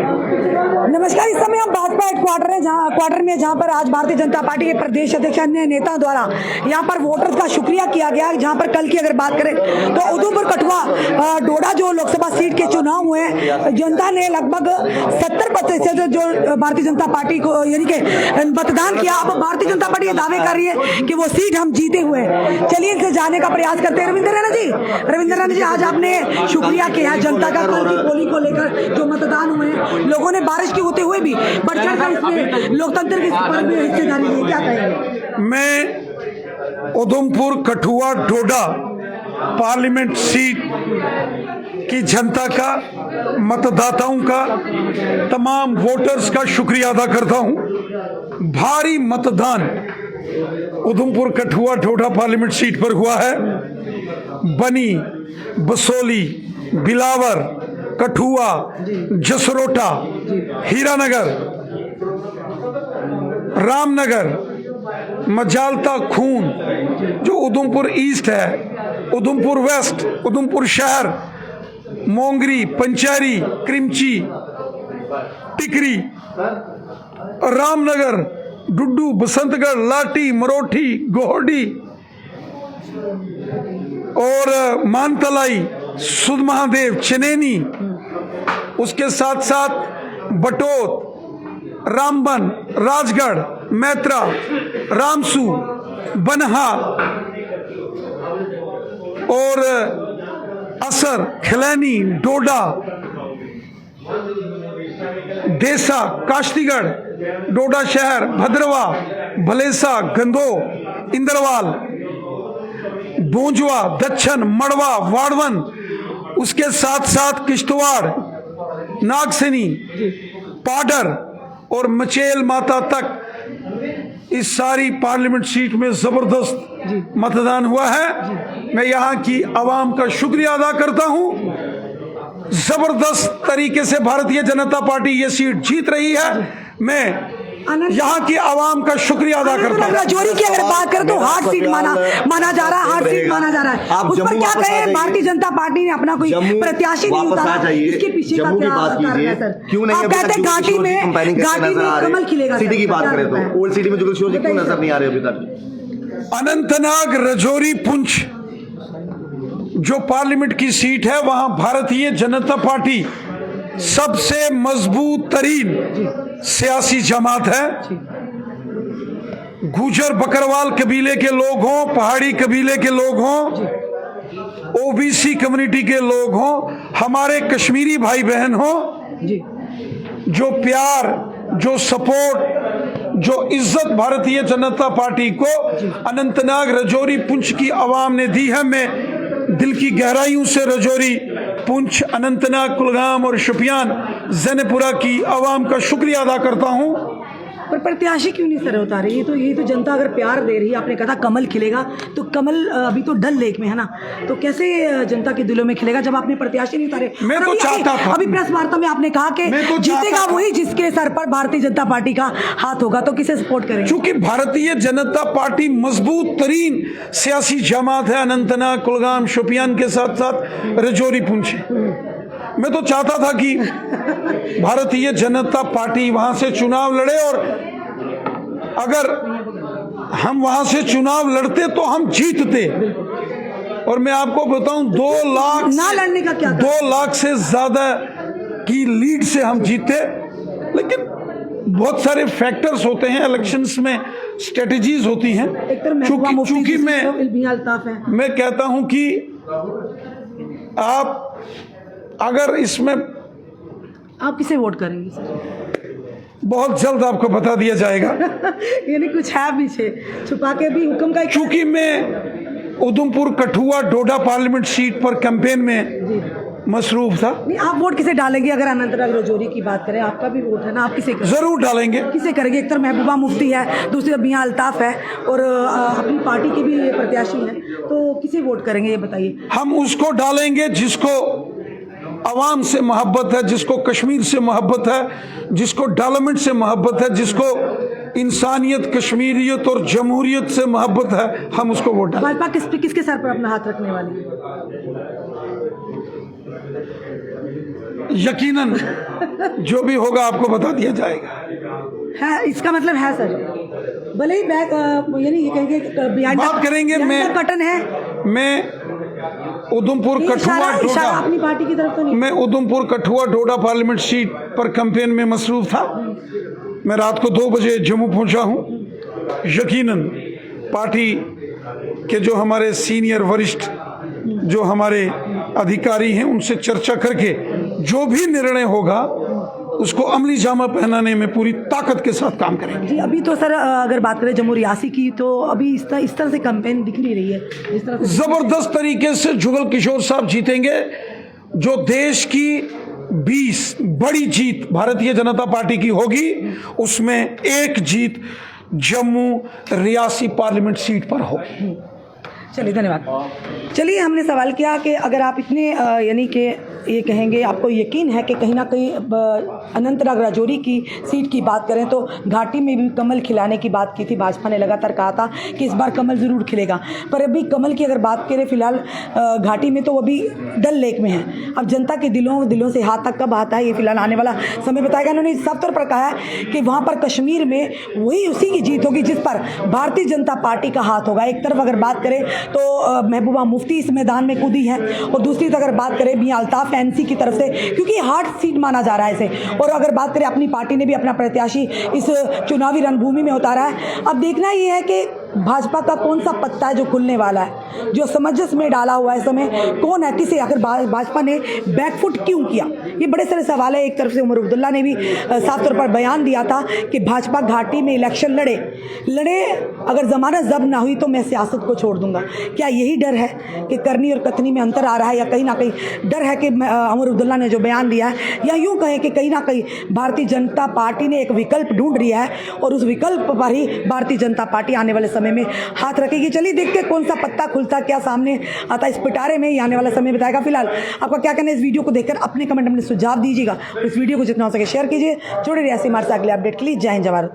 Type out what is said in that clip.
नमस्कार। इस समय हम भाजपा क्वार्टर में जहां पर आज भारतीय जनता पार्टी के प्रदेश अध्यक्ष अन्य नेता द्वारा यहां पर वोटर्स का शुक्रिया किया गया। जहां पर कल की अगर बात करें तो उधमपुर कठुआ डोडा जो लोकसभा सीट के चुनाव हुए, जनता ने लगभग 70% जो भारतीय जनता पार्टी को यानी कि मतदान किया। अब भारतीय जनता पार्टी ये दावे कर रही है कि वो सीट हम जीते हुए। चलिए इनसे जाने का प्रयास करते हैं। रविंद्र रैना जी, आज आपने शुक्रिया किया जनता का कल की पोलिंग को लेकर, जो मतदान हुए लोगों ने बारिश के होते हुए भी बढ़ चढ़ कर इसमें लोकतंत्र के पर्व में हिस्सेदारी ली, क्या कहेंगे? मैं उधमपुर कठुआ डोडा पार्लियामेंट सीट की जनता का, मतदाताओं का, तमाम वोटर्स का शुक्रिया अदा करता हूं। भारी मतदान उधमपुर कठुआ डोडा पार्लियामेंट सीट पर हुआ है। बनी, बसोली, बिलावर, कठुआ, जसरोटा, हीरानगर, रामनगर, मजालता, खून, जो उधमपुर ईस्ट है, उधमपुर वेस्ट, उधमपुर शहर, मोंगरी, पंचैरी, क्रिमची, टिकरी, रामनगर, डुड्डू, बसंतगढ़, लाठी, मरोठी, गोहडी और मानतलाई, सुध महादेव, चनेनी, उसके साथ साथ बटोत, रामबन, राजगढ़, मैत्रा, रामसू, बनहा और असर, खिलैनी, डोडा, देसा, काश्तीगढ़, डोडा शहर, भद्रवा, भलेसा, गंदो, इंदरवाल, बोंजवा, दच्छन, मड़वा, वाड़वन, उसके साथ साथ किश्तवाड़, नागसनी, पाडर और मचेल माता तक इस सारी पार्लियामेंट सीट में जबरदस्त मतदान हुआ है। मैं यहाँ की आवाम का शुक्रिया अदा करता हूँ। जबरदस्त तरीके से भारतीय जनता पार्टी ये सीट जीत रही है। मैं यहाँ की आवाम का शुक्रिया अदा करता हूँ। राजौरी की अगर बात करें तो हार्ड सीट माना जा रहा है, हार्ड सीट माना जा रहा है। उस पर क्या कहें? भारतीय जनता पार्टी ने अपना कोई प्रत्याशी नहीं उतारा, इसके पीछे का क्या कारण है सर? क्यों नहीं? आप कहते हैं घाटी में कमल खिलेगा। सिटी की बात करें तो ओल्ड सिटी में जो शोर क्यों नजर नहीं आ रहे अभी तक? अनंतनाग, रजौरी, पुंछ जो पार्लियामेंट की सीट है, वहां भारतीय जनता पार्टी सबसे मजबूत तरीन सियासी जमात है। गुजर बकरवाल कबीले के लोग हों, पहाड़ी कबीले के लोग हों, ओबीसी कम्युनिटी के लोग हों, हमारे कश्मीरी भाई बहन हों, जो प्यार, जो सपोर्ट, जो इज्जत भारतीय जनता पार्टी को अनंतनाग, रजौरी, पुंछ की आवाम ने दी है। मैं दिल की गहराइयों से रजौरी, पुंछ, अनंतनाग, कुलगाम और शोपियान, जैनपुरा की आवाम का शुक्रिया अदा करता हूं। पर प्रत्याशी क्यों नहीं सर उतारे? ये तो जनता अगर प्यार दे रही है, आपने कहा था कमल खिलेगा, तो कमल अभी तो डल लेक में है ना, तो कैसे जनता के दिलों में खिलेगा जब आपने प्रत्याशी नहीं उतारे? मैं तो चाहता था, अभी प्रेस वार्ता में आपने कहा कि तो जीतेगा वही जिसके सर पर भारतीय जनता पार्टी का हाथ होगा, तो किसे सपोर्ट करेंगे? क्योंकि भारतीय जनता पार्टी मजबूत तरीन सियासी जमात है। अनंतनाग, कुलगाम, शोपियान के साथ साथ रजौरी, पुंछ। मैं तो चाहता था कि भारतीय जनता पार्टी वहां से चुनाव लड़े, और अगर हम वहां से चुनाव लड़ते तो हम जीतते। और मैं आपको बताऊं, 2 लाख ना लड़ने का क्या, 2 लाख से ज्यादा की लीड से हम जीते। लेकिन बहुत सारे फैक्टर्स होते हैं इलेक्शंस में, स्ट्रेटजीज होती हैं। चूंकि मैं कहता हूं कि आप अगर इसमें आप किसे वोट करेंगे सर? बहुत जल्द आपको बता दिया जाएगा। यानी कुछ है पीछे छुपा के भी हुक्म का? चूंकि मैं उधमपुर कठुआ डोडा पार्लियामेंट सीट पर कैंपेन में मसरूफ था। नहीं, आप वोट किसे डालेंगे? अगर अनंतनाग, रजौरी की बात करें, आपका भी वोट है ना, आप किसे जरूर डालेंगे? किसे करेंगे? एक तरफ महबूबा मुफ्ती है, दूसरी तरफ मियां अल्ताफ है, और अपनी पार्टी के भी प्रत्याशी हैं, तो किसे वोट करेंगे ये बताइए? हम उसको डालेंगे जिसको अवाम से मोहब्बत है, जिसको कश्मीर से मोहब्बत है, जिसको डेवलपमेंट से मोहब्बत है, जिसको इंसानियत, कश्मीरियत और जमहूरियत से मोहब्बत है, हम उसको वोट डालेंगे। भाजपा किसके सर पर अपना हाथ रखने वाली है? यकीनन जो भी होगा आपको बता दिया जाएगा। है, इसका मतलब है सर, भले ही बैक यानी ये कहेंगे बिहाइंड बात करेंगे। कटन है। मैं उधमपुर कठुआ इशारा डोडा अपनी पार्टी की तरफ तो नहीं। मैं उधमपुर कठुआ डोडा पार्लियामेंट सीट पर कैंपेन में मसरूफ था। मैं रात को 2 बजे जम्मू पहुंचा हूं। यकीनन पार्टी के जो हमारे सीनियर वरिष्ठ जो हमारे अधिकारी हैं उनसे चर्चा करके जो भी निर्णय होगा उसको अमली जामा पहनाने में पूरी ताकत के साथ काम करेंगे। जी, अभी तो सर अगर बात करें जम्मू रियासी की तो अभी इस तरह से कैंपेन दिख नहीं रही है जिस तरह से। जबरदस्त तरीके से जुगल किशोर साहब जीतेंगे। जो देश की 20 बड़ी जीत भारतीय जनता पार्टी की होगी उसमें एक जीत जम्मू रियासी पार्लियामेंट सीट पर होगी। चलिए, धन्यवाद। चलिए, हमने सवाल किया कि अगर आप इतने यानी कि ये कहेंगे आपको यकीन है कि कहीं ना कहीं अनंतनाग राजौरी की सीट की बात करें तो घाटी में भी कमल खिलाने की बात की थी। भाजपा ने लगातार कहा था कि इस बार कमल ज़रूर खिलेगा, पर अभी कमल की अगर बात करें फिलहाल घाटी में तो वो अभी डल लेक में है। अब जनता के दिलों से हाथ तक कब आता है ये फिलहाल आने वाला समय बताएगा। उन्होंने साफ तौर पर कहा है कि वहाँ पर कश्मीर में वही उसी की जीत होगी जिस पर भारतीय जनता पार्टी का हाथ होगा। एक तरफ अगर बात करें तो महबूबा मुफ्ती इस मैदान में कूदी है और दूसरी तरफ अगर बात करें मियां अल्ताफ एनसी की तरफ से, क्योंकि हार्ड सीट माना जा रहा है इसे। और अगर बात करें अपनी पार्टी ने भी अपना प्रत्याशी इस चुनावी रणभूमि में उतारा है। अब देखना ये है कि भाजपा का कौन सा पत्ता है जो खुलने वाला है, जो समंजस में डाला हुआ है समय कौन है, किसे आखिर भाजपा ने बैकफुट क्यों किया, ये बड़े सारे सवाल है। एक तरफ से उमर अब्दुल्ला ने भी साफ तौर पर बयान दिया था कि भाजपा घाटी में इलेक्शन लड़े अगर जमानत जब्त ना हुई तो मैं सियासत को छोड़ दूंगा। क्या यही डर है कि करनी और कथनी में अंतर आ रहा है, या कहीं ना कहीं डर है कि उमर अब्दुल्ला ने जो बयान दिया है, या यूं कहें कि कहीं ना कहीं भारतीय जनता पार्टी ने एक विकल्प ढूंढ लिया है और उस विकल्प पर ही भारतीय जनता पार्टी आने वाले समय में हाथ रखेगी। चलिए देखते हैं कौन सा पत्ता खुलता, क्या सामने आता इस पिटारे में, आने वाला समय बताएगा। फिलहाल आपका क्या कहना है इस वीडियो को देखकर अपने कमेंट में सुझाव दीजिएगा और इस वीडियो को जितना हो सके शेयर कीजिए। जुड़े रहिए हमारे साथ अगले अपडेट के लिए। जय हिंद, जय भारत।